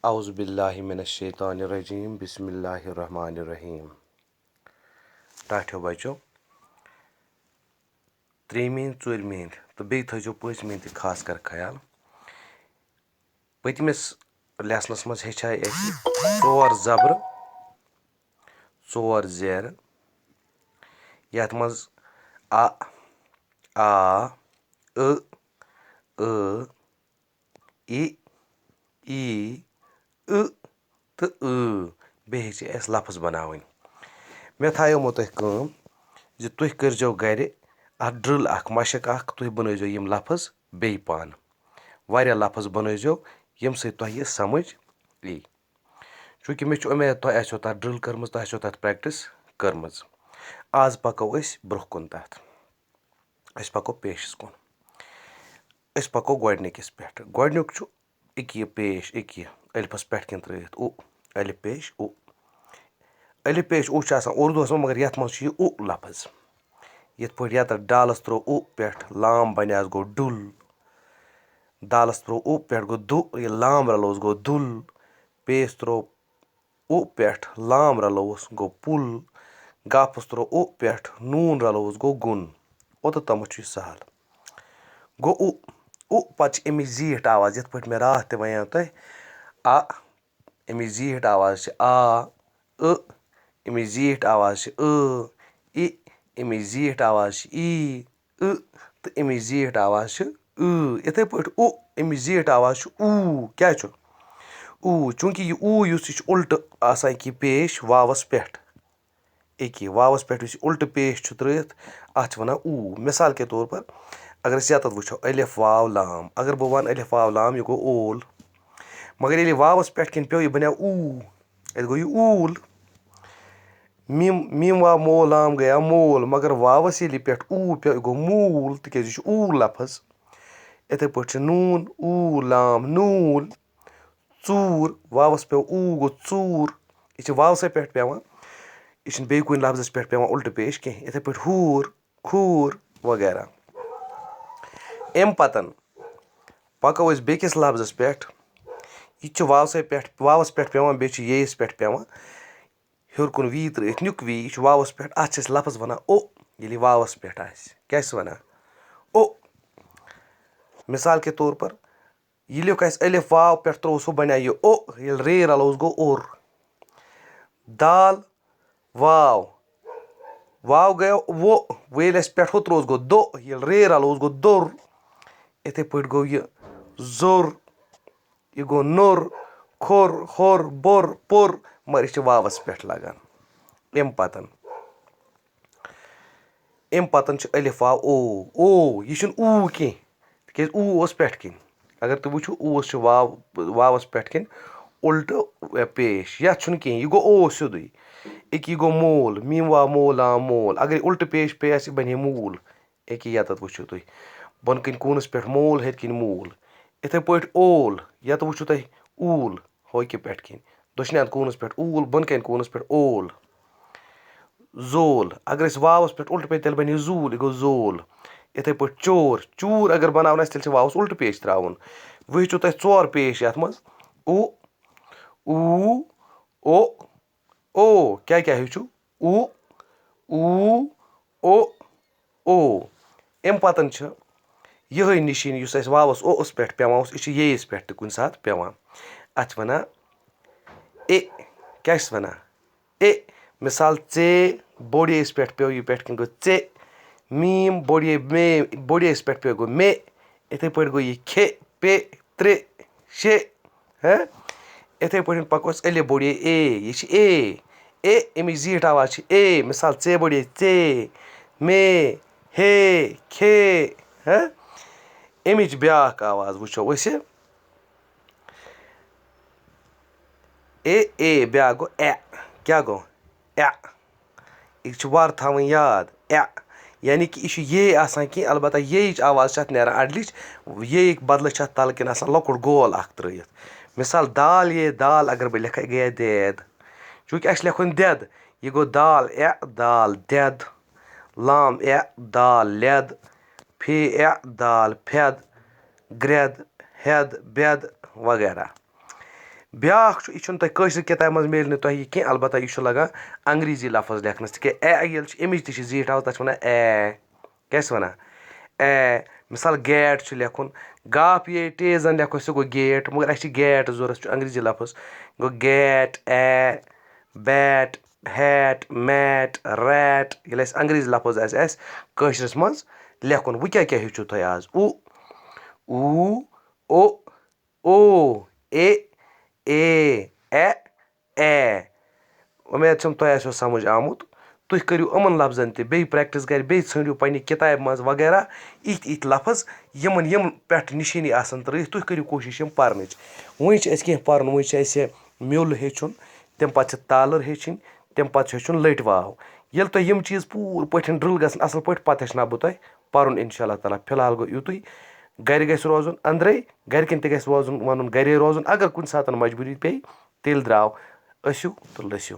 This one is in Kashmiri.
اعوذ باللہ من الشیطان الرجیم بسم اللہ الرحمن الرحیم. ٹاٹھیو بچو ترٛیٚیِمہِ ہِنٛدۍ ژوٗرِمہِ ہِنٛدۍ تہٕ بیٚیہِ تھٲیزیو پٲنٛژمہِ ہِنٛدۍ تہِ خاص کر خیال. پٔتمِس لیسنس منٛز ہیٚچھاے اَسہِ 4 زبرٕ 4 زیرٕ یَتھ منٛز آ ٲ ای ای تہٕ بیٚیہِ ہیٚچھِ اَسہِ لفظ بناوٕنۍ. مےٚ تھایومو تۄہہِ کٲم زِ تُہۍ کٔرۍزیو گرِ اَتھ ڈرٛل اکھ مشق اکھ تُہۍ بنٲیزیو یِم لفظ بیٚیہِ پانہٕ واریاہ لفظ بنٲیزیو ییٚمہِ سۭتۍ تۄہہِ یہِ سمجھ یی. چوٗنٛکہِ مےٚ چھُ اُمید تۄہہِ آسیو تَتھ ڈرٛل کٔرمٕژ تۄہہِ آسیو تَتھ پرٛٮ۪کٹِس کٔرمٕژ. آز پکو أسۍ برٛونٛہہ کُن تَتھ. أسۍ پکو پیشَس کُن. أسۍ پکو گۄڈنِکِس پٮ۪ٹھ. گۄڈنیُک چھُ أکیاہ پیش أکیاہ ألفَس پٮ۪ٹھ کِنۍ ترٛٲیِتھ ألف پیش ألف پیش چھُ آسان اُردوٗہَس منٛز مگر یَتھ منٛز چھُ یہِ لفظ. یِتھ پٲٹھۍ یَتَتھ ڈالَس ترٛوو پٮ۪ٹھ لام بنیٛاس گوٚو ڈُل. دالَس ترٛوو پٮ۪ٹھ گوٚو ییٚلہِ لام رلووُس گوٚو دُل. پیس ترٛوو پٮ۪ٹھ لام رلووُس گوٚو پُل. گافَس ترٛوو پٮ۪ٹھ نوٗن رلووُس گوٚو گُن. اوٚتَتھ تامَتھ چھُ یہِ سہل. گوٚو پَتہٕ چھِ اَمِچ زیٖٹھ آواز یِتھ پٲٹھۍ مےٚ راتھ تہِ وَنیو تۄہہِ اَمِچ زیٖٹھ آواز چھِ اَمِچ زیٖٹھ آواز چھِ ای اَمِچ زیٖٹھ آواز چھِ ای تہٕ اَمِچ زیٖٹھ آواز چھِ یِتھَے پٲٹھۍ اَمِچ زیٖٹھ آواز چھِ کیٛاہ چھُ چوٗنٛکہِ یہِ یُس یہِ چھُ اُلٹہٕ آسان کہِ پیش واوَس پٮ۪ٹھ أکیاہ واوَس پٮ۪ٹھ یُس یہِ اُلٹہٕ پیش چھُ ترٛٲیِتھ اَتھ چھِ وَنان مِثال کے طور پر اگر أسۍ یَتَتھ وٕچھو الف واو لام اگر بہٕ وَنہٕ الف واو لام یہِ گوٚو اول مگر ییٚلہِ یہِ واوَس پٮ۪ٹھ کِنۍ پیوٚو یہِ بنیو اَتہِ گوٚو یہِ اوٗل. میٖم واو مول لام گٔیو مول مگر واوَس ییٚلہِ یہِ پٮ۪ٹھ پیوٚو یہِ گوٚو موٗل تِکیٛازِ یہِ چھُ لفظ. یِتھَے پٲٹھۍ چھِ نوٗن لام نوٗل. ژوٗر واوَس پیوٚو گوٚو ژوٗر. یہِ چھِ واوسٕے پٮ۪ٹھ پٮ۪وان یہِ چھِنہٕ بیٚیہِ کُنہِ لفظَس پٮ۪ٹھ پٮ۪وان اُلٹہٕ پیش کینٛہہ. یِتھَے پٲٹھۍ ہوٗر کھوٗر وغیرہ. اَمہِ پَتَن پَکو أسۍ بیٚکِس لفظَس پٮ۪ٹھ. یہِ تہِ چھُ واوَس پٮ۪ٹھ پٮ۪وان بیٚیہِ چھِ ییٚیِس پٮ۪ٹھ پٮ۪وان ہیوٚر کُن وی ترٛٲیِتھ نیُک وی. یہِ چھُ واوَس پٮ۪ٹھ اَتھ چھِ أسۍ لفظ وَنان ییٚلہِ یہِ واوَس پٮ۪ٹھ آسہِ کیٛاہ چھِس وَنان مِثال کے طور پر ییٚلیُک اَسہِ الف واو پٮ۪ٹھ ترٛوو سُہ بنیو یہِ ییٚلہِ رے رلووُس گوٚو اوٚر. دال واو گٔیو ییٚلہِ اَسہِ پٮ۪ٹھ ہُہ ترٛووُس گوٚو ییٚلہِ رے رلووُس گوٚو دوٚر. یِتھَے پٲٹھۍ گوٚو یہِ زوٚر یہِ گوٚو نوٚر کھوٚر ہورٕ بوٚر پوٚر مگر یہِ چھِ واوَس پٮ۪ٹھ لگان. اَمہِ پَتَن چھُ الف واو یہِ چھُنہٕ کینٛہہ تِکیٛازِ اوس پٮ۪ٹھ کِنۍ. اگر تُہۍ وٕچھِو چھُ واوَس پٮ۪ٹھ کِنۍ اُلٹہٕ پیش. یَتھ چھُنہٕ کِہیٖنۍ یہِ گوٚو سیوٚدُے. أکیاہ یہِ گوٚو مول میٖم واو مول لام مول اگر یہِ اُلٹہٕ پیش پیٚیہِ اَسہِ یہِ بَنہِ ہے موٗل. أکیاہ یَتَتھ وٕچھِو تُہۍ بۄنہٕ کَنۍ کوٗنَس پٮ۪ٹھ مول ہیٚرِ کِنۍ موٗل. یِتھَے پٲٹھۍ یَتہٕ وٕچھِو تُہۍ ہوکہِ پٮ۪ٹھ کِنۍ دٔچھنہِ اَندٕ کوٗنَس پٮ۪ٹھ بۄنہٕ کَنۍ کوٗنَس پٮ۪ٹھ زول اگر أسۍ واوَس پٮ۪ٹھ اُلٹہٕ پیٚیہِ تیٚلہِ بَنہِ یہِ زوٗل یہِ گوٚو زول. یِتھَے پٲٹھۍ چوٗر اگر بناوُن آسہِ تیٚلہِ چھِ واوَس اُلٹہٕ پیش ترٛاوُن. وۄنۍ ہیٚچھِو تۄہہِ 4 پیش یَتھ منٛز کیٛاہ ہیٚچھِو اَمہِ پَتَن چھِ یِہوٚے نِشٲنی یُس اَسہِ واوَس پٮ۪ٹھ پٮ۪وان اوس یہِ چھِ ییٚیِس پٮ۪ٹھ تہِ کُنہِ ساتہٕ پٮ۪وان. اَتھ چھِ وَنان کیٛاہ چھِس وَنان مِثال ژے بوٚڑ ییٚیِس پٮ۪ٹھ پیوٚو یہِ پٮ۪ٹھ کِنۍ گوٚو ژے. میٖم بوٚڑ ییٚیِس پٮ۪ٹھ پیوٚو گوٚو مے. یِتھَے پٲٹھۍ گوٚو یہِ کھے پے ترٛے شے یِتھَے پٲٹھۍ پَکو أسۍ الف بوٚڑ یہِ چھِ اَمِچ زیٖٹھ آواز چھِ مِثال ژے بوٚڑ ژے مے ہے کھے اَمِچ بیٛاکھ آواز وٕچھو أسہِ بیٛاکھ گوٚو کیٛاہ گوٚو یہِ چھِ وارٕ تھاوٕنۍ یاد یعنی کہِ یہِ چھُ آسان کینٛہہ البتہ ییٚیِچ آواز چھِ اَتھ نیران اَڑلِچ. ییٚیِکۍ بدلہٕ چھِ اَتھ تَلہٕ کِنۍ آسان لۄکُٹ گول اَکھ ترٛٲیِتھ. مِثال دال اگر بہٕ لیکھٕ یہِ گٔیے دید چوٗنٛکہِ اَسہِ چھِ لیکھُن دٮ۪د. یہِ گوٚو دال دٮ۪د. لام دال لٮ۪د. دال پھٮ۪د گرٛٮ۪د ہٮ۪د بٮ۪د وغیرہ. بیٛاکھ چھُ یہِ چھُنہٕ تۄہہِ کٲشِر کِتابہِ منٛز میلہِ نہٕ تۄہہِ یہِ کینٛہہ البتہ یہِ چھُ لگان انگریٖزی لفظ لیکھنَس تِکیٛازِ ییٚلہِ چھِ اَمِچ تہِ چھِ زیٖٹھ آواز تَتھ چھِ وَنان کیٛاہ چھِ وَنان مِثال گیٹ چھُ لیکھُن گاپ یے ٹے زَن لیکھو سُہ گوٚو گیٹ مگر اَسہِ چھِ گیٹ ضوٚرَتھ سُہ چھُ انگریٖزی لفظ گوٚو get bet hat mat rat ییٚلہِ اَسہِ انگریٖزی لفظ آسہِ کٲشرِس منٛز لیکھُن وۄنۍ کیٛاہ ہیٚچھِو تۄہہِ آز او اے اُمید چھَم تۄہہِ آسیو سمٕجھ آمُت تُہۍ کٔرِو یِمَن لفظن تہِ بیٚیہِ پرٛٮ۪کٹِس گَرِ بیٚیہِ ژھٲنٛڈِو پنٛنہِ کِتابہِ منٛز وغیرہ یِتھۍ لفظ یِم پٮ۪ٹھ نِشٲنی آسَن ترٛٲیِتھ تُہۍ کٔرِو کوٗشِش یِم پَرنٕچ وٕنۍ چھِ اَسہِ کینٛہہ پَرُن وٕنۍ چھِ اَسہِ میوٚل ہیٚچھُن تَمہِ پَتہٕ چھِ تالٕر ہیٚچھِنۍ تَمہِ پَتہٕ چھُ ہیٚچھُن لٔٹۍ واو ییٚلہِ تۄہہِ یِم چیٖز پوٗرٕ پٲٹھۍ ڈرٛل گژھن اَصٕل پٲٹھۍ پَتہٕ ہیٚچھناو بہٕ تۄہہِ پَرُن اِنشاء اللہ تعالیٰ فِلحال گوٚو یُتُے گَرِ گژھِ روزُن أنٛدرَے گَرِکٮ۪ن تہِ گژھِ وَنُن گَرے روزُن اگر کُنہِ ساتہٕ مجبوٗری پیٚیہِ تیٚلہِ درٛاو ٲسِو تہٕ لٔسِو